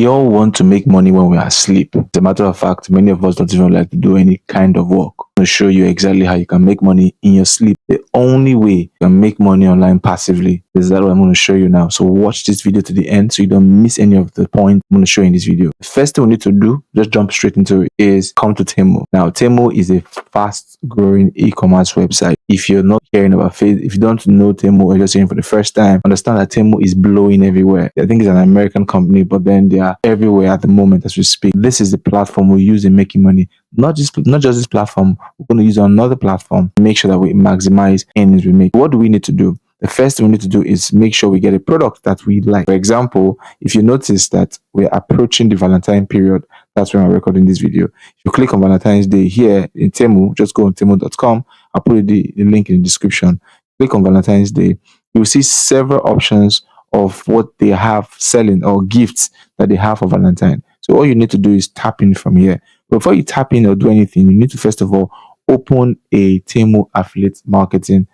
We all want to make money when we are asleep. As a matter of fact, many of us don't even like to do any kind of work. I'm going to show you exactly how you can make money in your sleep. The only way you can make money online passively is that what I'm going to show you now. So watch this video to the end so you don't miss any of the points I'm going to show you in this video. The first thing we need to do, just jump straight into it, is come to Temu. Now, Temu is a fast growing e-commerce website. If you're not hearing about it, if you don't know Temu or you're hearing for the first time, understand that Temu is blowing everywhere. I think it's an American company, but then they are everywhere at the moment as we speak. This is the platform we use in making money. Not just this platform, we're going to use another platform to make sure that we maximize earnings we make. What do we need to do? The first thing we need to do is make sure we get a product that we like. For example, if you notice that we're approaching the Valentine period, that's when I'm recording this video. If you click on Valentine's Day here in Temu, just go on temu.com. I'll put the link in the description. Click on Valentine's Day. You will see several options of what they have selling or gifts that they have for Valentine. So all you need to do is tap in from here. Before you tap in or do anything, you need to first of all open a Temu affiliate marketing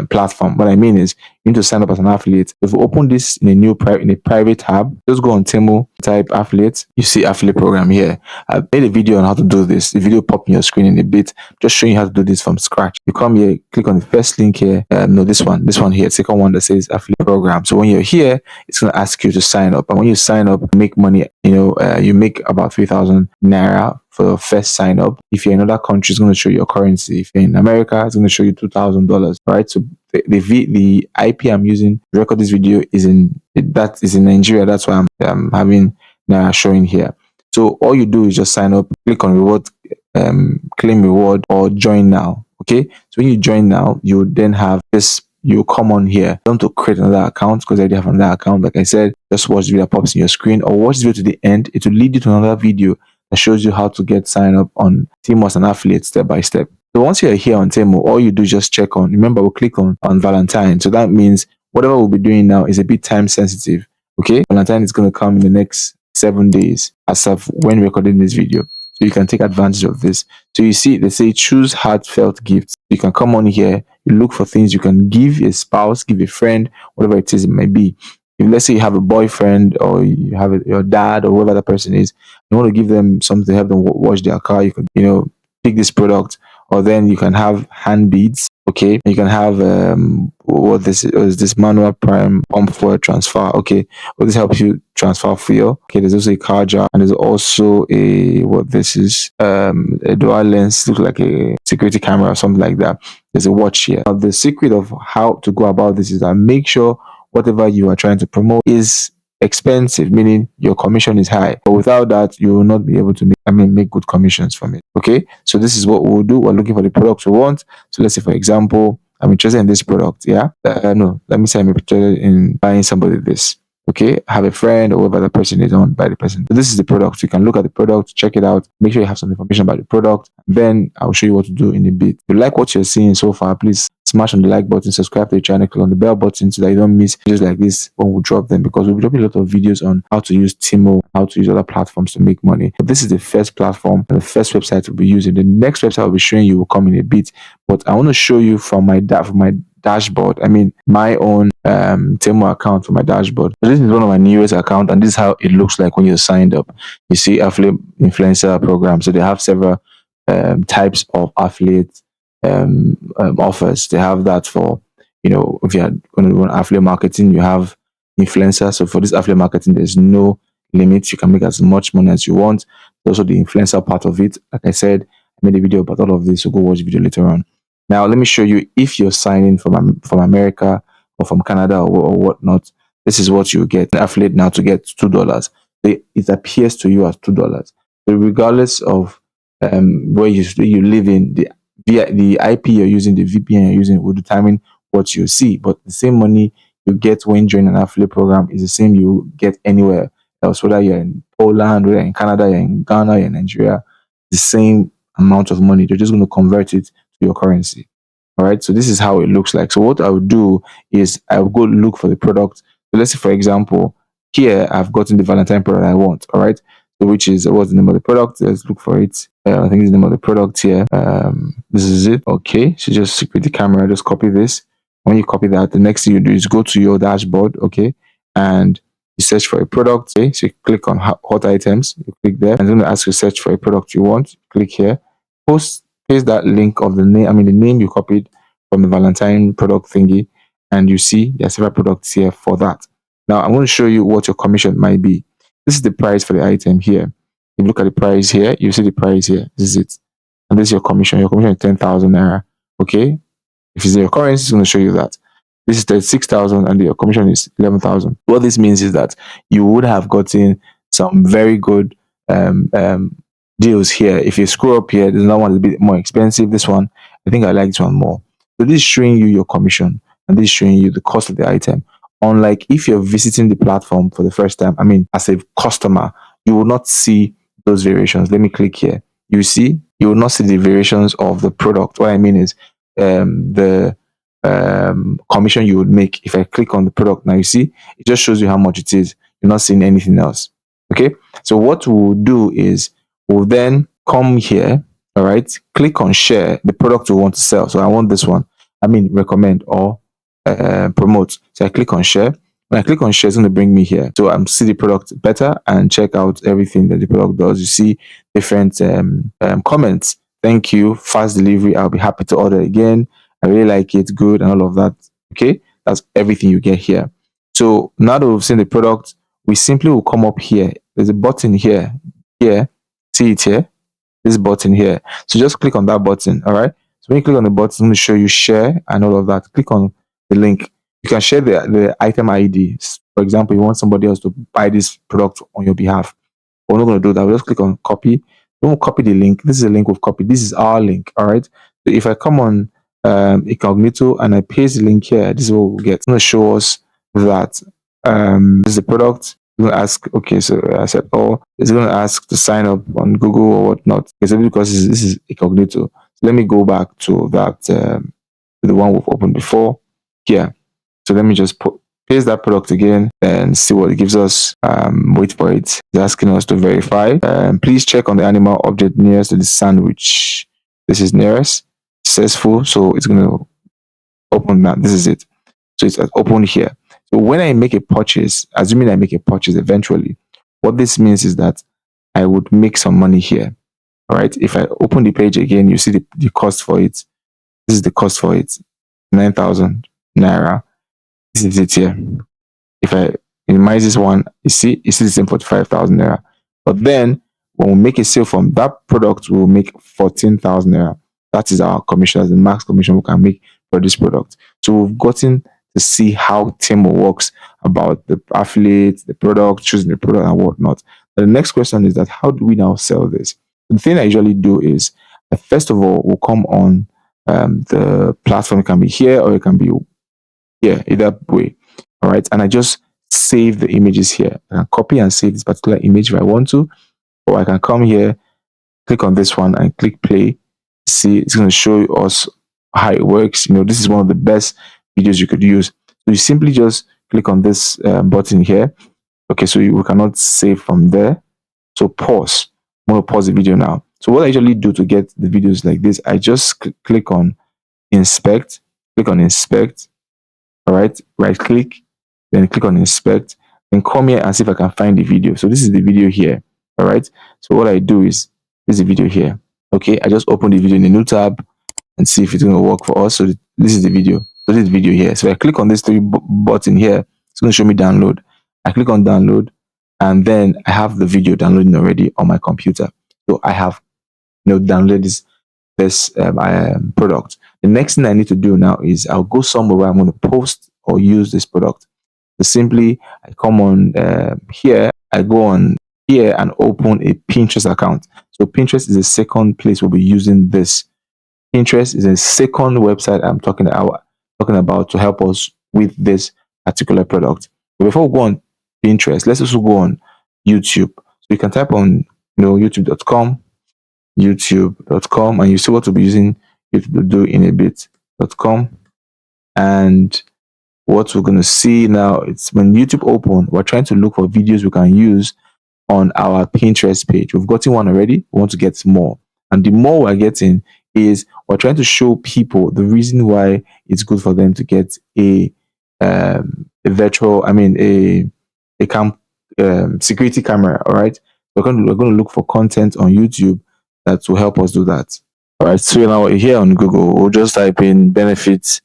platform. What I mean is you need to sign up as an affiliate. If you open this in a private tab, just go on Temu, type affiliate. You see affiliate program here. I've made a video on how to do this. The video pop in your screen in a bit, just showing you how to do this from scratch. You come here, click on the first link here. No, this one here, second one that says affiliate program. So when you're here, it's going to ask you to sign up, and when you sign up, make money. You make about 3,000 naira for your first sign up. If you're in another country, it's going to show your currency. If you're in America, it's going to show you $2,000. Right? So the IP I'm using to record this video is in Nigeria. That's why I'm having naira showing here. So all you do is just sign up, click on reward, claim reward, or join now. Okay. So when you join now, you then have this. You come on here. You want to create another account because I already have another account. Like I said, just watch the video that pops in your screen, or watch the video to the end. It will lead you to another video that shows you how to get signed up on Temu as an affiliate step by step. So once you're here on Temu, all you do is just check on. Remember, we'll click on Valentine. So that means whatever we'll be doing now is a bit time sensitive. Okay, Valentine is going to come in the next 7 days as of when recording this video. So you can take advantage of this. So you see, they say choose heartfelt gifts. You can come on here, you look for things you can give a spouse, give a friend, whatever it is it may be. If let's say you have a boyfriend or you have your dad or whoever that person is, you want to give them something to help them wash their car, you could, pick this product. Or then you can have hand beads. Okay, you can have this manual prime pump fuel transfer. Okay, well, this helps you transfer fuel. Okay, there's also a car jar, and there's also a dual lens, looks like a security camera or something like that. There's a watch here. Now, the secret of how to go about this is that make sure whatever you are trying to promote is expensive, meaning your commission is high. But without that, you will not be able to make good commissions from it. Okay, so this is what we'll do. We're looking for the products we want. So let's say, for example, I'm interested in this product. Yeah, no, let me say I'm interested in buying somebody this. Okay, have a friend or whoever the person is on by the person. So this is the product. You can look at the product, check it out, make sure you have some information about the product. Then I'll show you what to do in a bit. If you like what you're seeing so far, please smash on the like button, subscribe to the channel, click on the bell button so that you don't miss videos like this when we drop them, because we'll be dropping a lot of videos on how to use Temu, how to use other platforms to make money. But this is the first platform and the first website we'll be using. The next website I'll be showing you will come in a bit, but I want to show you from my dashboard. My own Temu account for my dashboard. So this is one of my newest accounts, and this is how it looks like when you're signed up. You see affiliate influencer program. So they have several types of affiliate offers. They have that for, if you're going to do affiliate marketing, you have influencer. So for this affiliate marketing, there's no limit. You can make as much money as you want. Also the influencer part of it. Like I said, I made a video about all of this, so go watch the video later on. Now, let me show you if you're signing from America or from Canada or whatnot. This is what you get. An affiliate now to get $2. It appears to you as $2. So regardless of where you live in, the IP you're using, the VPN you're using will determine what you see. But the same money you get when joining an affiliate program is the same you get anywhere else, whether you're in Poland, whether you're in Canada, you're in Ghana, you're in Nigeria, the same amount of money. They're just going to convert it to your currency. All right. So this is how it looks like. So what I would do is I will go look for the product. So let's say, for example, here I've gotten the Valentine product I want. All right. So which is, what's the name of the product? Let's look for it. I think it's the name of the product here. This is it. Okay. So just secret the camera. Just copy this. When you copy that, the next thing you do is go to your dashboard. Okay. And You search for a product. Okay, so you click on hot items. You click there, and it's going to ask you to search for a product you want. Click here. Paste that link of the name. I mean the name you copied from the Valentine product thingy, and you see there are several products here for that. Now I'm going to show you what your commission might be. This is the price for the item here. If you look at the price here, you see the price here. This is it, and this is your commission. Your commission is 10,000 naira. Okay, if it's in your currency, it's going to show you that. This is 36,000 and your commission is 11,000. What this means is that you would have gotten some very good um, um, deals here. If you scroll up here, there's another one that's a bit more expensive. This one, I think I like this one more. So this is showing you your commission and this is showing you the cost of the item. Unlike if you're visiting the platform for the first time, I mean, as a customer, you will not see those variations. Let me click here. You see, you will not see the variations of the product. What I mean is the commission you would make. If I click on the product now, you see it just shows you how much it is. You're not seeing anything else. Okay, so what we'll do is we'll then come here. All right, click on share the product we want to sell. So I want this one, I mean recommend or promote. So I click on share. When I click on share, it's going to bring me here. So I'm see the product better and check out everything that the product does. You see different comments. Thank you, fast delivery. I'll be happy to order again. I really like it, good, and all of that. Okay, that's everything you get here. So now that we've seen the product, we simply will come up here. There's a button here. See it here? This button here. So just click on that button. All right. So when you click on the button, it's going to show you share and all of that. Click on the link. You can share the item ID. For example, you want somebody else to buy this product on your behalf. We're not going to do that. We'll just click on copy. Don't copy the link. This is a link we've copied. This is our link. All right. So if I come on incognito and I paste the link here, this is what we'll get. It's going to show us that this is the product. It's going to ask, okay, so I said, oh, it's going to ask to sign up on Google or whatnot. It's because this is incognito. So let me go back to that, to the one we've opened before here. So let me just paste that product again and see what it gives us. Wait for it. It's asking us to verify. Please check on the animal object nearest to the sandwich. This is nearest. Successful. So it's going to open that. This is it. So it's open here. So when I make a purchase, assuming I make a purchase eventually, what this means is that I would make some money here. All right. If I open the page again, you see the cost for it. This is the cost for it. 9,000 naira. This is it here. If I minimize this one, you see the same 45,000 naira. But then when we make a sale from that product, we'll make 14,000 naira. That is our commission, as the max commission we can make for this product. So we've gotten to see how Temu works, about the affiliate, the product, choosing the product and whatnot. The next question is that how do we now sell this? The thing I usually do is, first of all, we'll come on the platform. It can be here or it can be here, either way. All right. And I just save the images here. I can copy and save this particular image if I want to, or I can come here, click on this one and click play. See, it's going to show us how it works. You know, this is one of the best videos you could use. So you simply just click on this button here. Okay, so we cannot save from there. So pause. I'm going to pause the video now. So what I usually do to get the videos like this, I just click on inspect, click on inspect. All right, right click, then click on inspect, and come here and see if I can find the video. So this is the video here. All right, so what I do is this is the video here. Okay, I just open the video in a new tab and see if it's going to work for us. So this is the video. So this is the video here. So I click on this three button here. It's going to show me download. I click on download, and then I have the video downloading already on my computer. So I have downloaded this product. The next thing I need to do now is I'll go somewhere where I'm going to post or use this product. So simply I come on here, I go on here and open a Pinterest account. So Pinterest is the second place we'll be using this. Pinterest is a second website I'm talking about to help us with this particular product. But before we go on Pinterest, let's also go on YouTube. So you can type on youtube.com, and you see what we'll be using YouTube to do in a bit.com. And what we're going to see now, it's when YouTube open, we're trying to look for videos we can use on our Pinterest page. We've gotten one already. We want to get more. And the more we're getting is we're trying to show people the reason why it's good for them to get a a security camera. All right, we're going to look for content on YouTube that will help us do that. All right, so now here on Google, we'll just type in benefits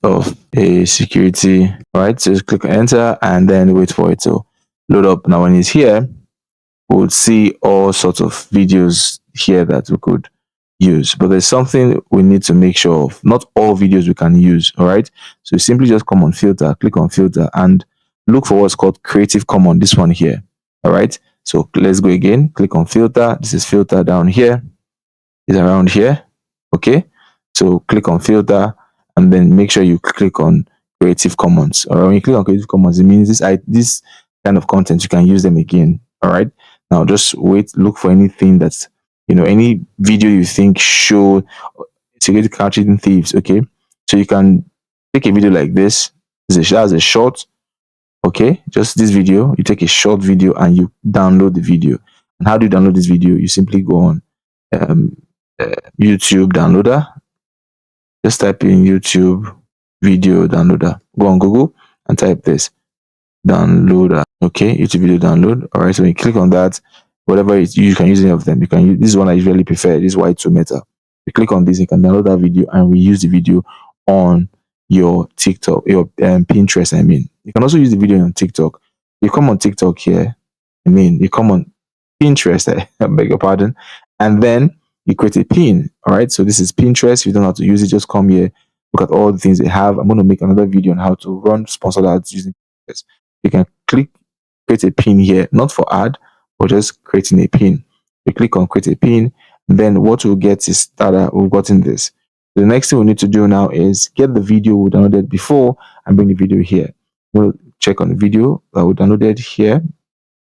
of a security. All right, so just click enter and then wait for it to load up. Now when it's here, we'll see all sorts of videos here that we could use, but there's something we need to make sure of. Not all videos we can use. All right, so simply just come on filter, click on filter, and look for what's called Creative Commons, this one here. All right, so let's go again, click on filter. This is filter down here, is around here. Okay, so click on filter and then make sure you click on Creative Commons. Or when you click on Creative Commons, it means this kind of content you can use them again. All right, now just wait, look for anything that's, any video you think show security catching thieves. Okay, so you can take a video like this. That's a short. Okay, just this video, you take a short video and you download the video. And how do you download this video? You simply go on um, YouTube downloader. Just type in YouTube video downloader. Go on Google and type this downloader. Okay, YouTube video download. All right, so when you click on that, whatever it is, you can use any of them. You can use this one I usually prefer. This Y2 Meta. You click on this, you can download that video and reuse the video on your TikTok, your Pinterest. I mean, you can also use the video on TikTok. You come on TikTok here. You come on Pinterest. I beg your pardon, and then you create a pin. All right, so this is Pinterest. If you don't know how to use it, just come here, look at all the things they have. I'm going to make another video on how to run sponsored ads using Pinterest. You can create a pin here, not for ad, but just creating a pin. You click on create a pin, and then what we'll get is that we've gotten this. The next thing we need to do now is get the video we downloaded before and bring the video here. We'll check on the video that we downloaded here,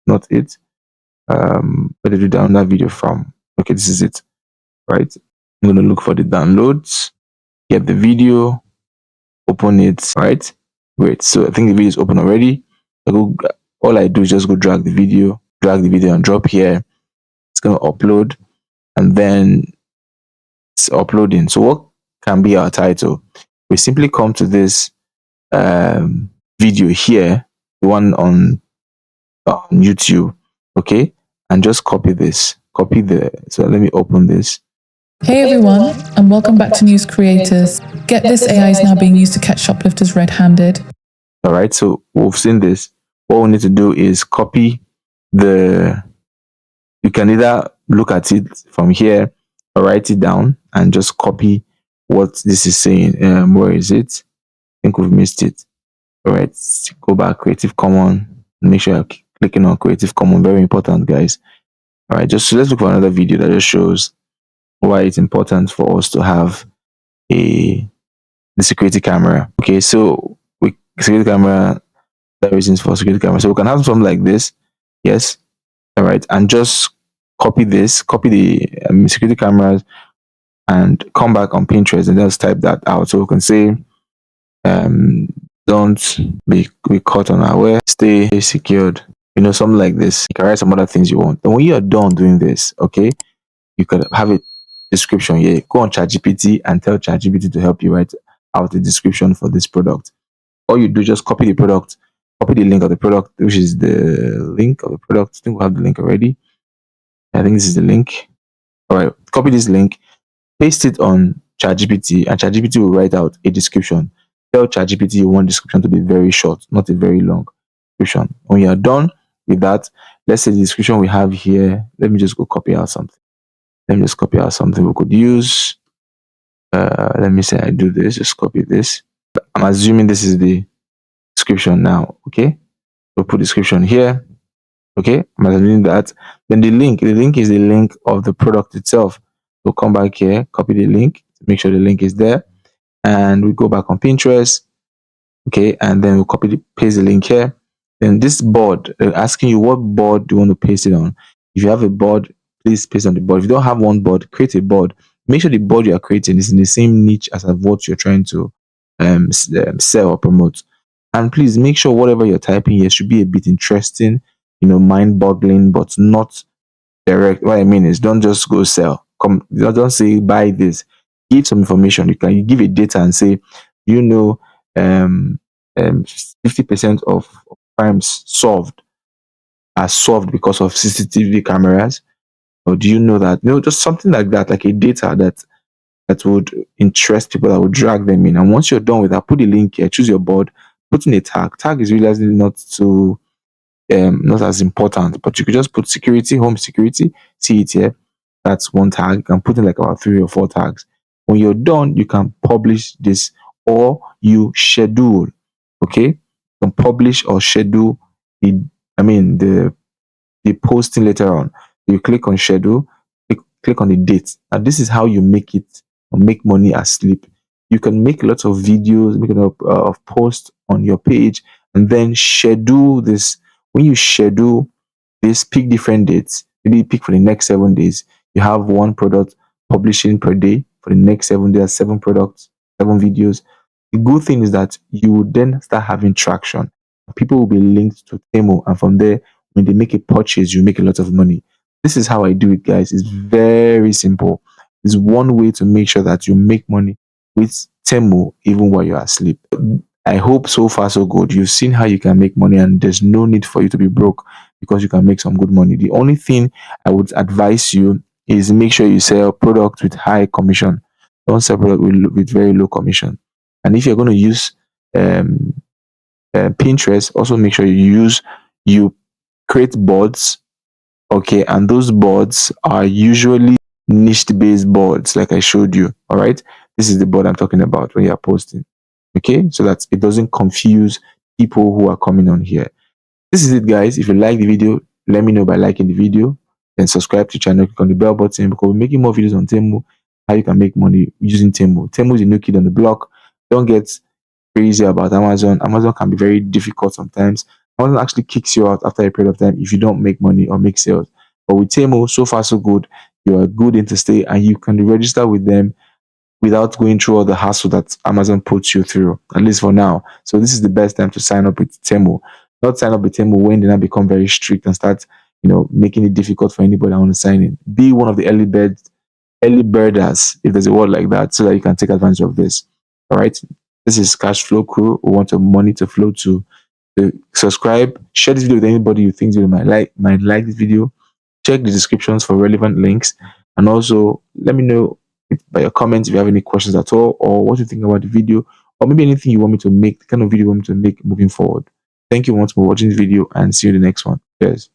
not it. Where did you download that video from? Okay, this is it. Right, I'm going to look for the downloads, get the video, open it. Right, great. So I think the video is open already. All I do is just go drag the video and drop here. It's going to upload, and then it's uploading. So what can be our title? We simply come to this video here, the one on YouTube, okay, and just copy this. So let me open this. Hey everyone, and welcome back to News Creators. Get this, AI is now being used to catch shoplifters red-handed. All right, so we've seen this. What we need to do is copy you can either look at it from here or write it down and just copy what this is saying. Where is it? I think we've missed it. All right, go back, Creative Commons. Make sure you're clicking on Creative Commons. Very important, guys. All right, so let's look for another video that just shows why it's important for us to have the security camera. Okay, so with security camera, there are reasons for security camera. So we can have something like this. Yes. All right, and just copy the security cameras and come back on Pinterest and just type that out. So we can say don't be caught unaware, stay secured, something like this. You can write some other things you want. And when you're done doing this, okay, you can have a description here. Go on ChatGPT and tell ChatGPT to help you write out a description for this product. All you do, just copy the product, copy the link of the product, which is the link of the product. I think we have the link already. I think this is the link. All right, copy this link, paste it on ChatGPT, and ChatGPT will write out a description. Tell ChatGPT you want description to be very short, not a very long description. When you are done with that, let's say the description we have here. Let me just go copy out something. Let me just copy out something we could use. Let me say I do this, just copy this. I'm assuming this is the description now. Okay, we'll put description here. Okay, I'm assuming that. Then the link is the link of the product itself. We'll come back here, copy the link, make sure the link is there, and we go back on Pinterest. Okay, and then we'll paste the link here. Then this board, asking you what board do you want to paste it on. If you have a board, please paste on the board. If you don't have one board, create a board. Make sure the board you are creating is in the same niche as what you're trying to sell or promote. And please make sure whatever you're typing here should be a bit interesting, mind-boggling, but not direct. What I mean is, don't just go sell. Don't say buy this. Give some information. You give a data and say, 50% of crimes are solved because of CCTV cameras? Or do you know that, just something like that, like a data that would interest people, that would drag them in. And once you're done with that, put the link here, choose your board, put in a tag. Tag is really not as important, but you could just put security, home security, see it here. That's one tag. You can put in like about 3 or 4 tags. When you're done, you can publish this, or you schedule. Okay, you can publish or schedule the, the posting later on. You click on schedule, click on the date. And this is how you make it, or make money as sleep. You can make lots of videos, make a lot of posts on your page, and then schedule this. When you schedule this, pick different dates. Maybe pick for the next 7 days. You have one product publishing per day for the next 7 days, 7 products, 7 videos. The good thing is that you will then start having traction. People will be linked to Temu, and from there, when they make a purchase, you make a lot of money. This is how I do it, guys. It's very simple. It's one way to make sure that you make money with Temu even while you're asleep. I hope so far so good. You've seen how you can make money, and there's no need for you to be broke because you can make some good money. The only thing I would advise you is make sure you sell products with high commission. Don't sell product with very low commission. And if you're going to use um, Pinterest, also make sure you create boards. Okay, and those boards are usually niche based boards, like I showed you. All right, this is the board I'm talking about when you're posting. Okay, so that it doesn't confuse people who are coming on here. This is it, guys. If you like the video, let me know by liking the video. Then subscribe to the channel, click on the bell button, because we're making more videos on Temu, how you can make money using Temu. Temu is the new kid on the block. Don't get crazy about Amazon. Amazon can be very difficult sometimes. Amazon actually kicks you out after a period of time if you don't make money or make sales. But with Temu, so far so good. You are good interstate, and you can register with them without going through all the hassle that Amazon puts you through, at least for now. So this is the best time to sign up with Temu. Not sign up with Temu when they now become very strict and start, making it difficult for anybody that want to sign in. Be one of the early birders, if there's a word like that, so that you can take advantage of this. All right. This is Cash Flow Crew. We want your money to flow to subscribe. Share this video with anybody you think might like this video. Check the descriptions for relevant links, and also let me know by your comments if you have any questions at all, or what you think about the video, or maybe anything you want me to make, the kind of video you want me to make moving forward. Thank you once for watching this video, and see you in the next one. Cheers.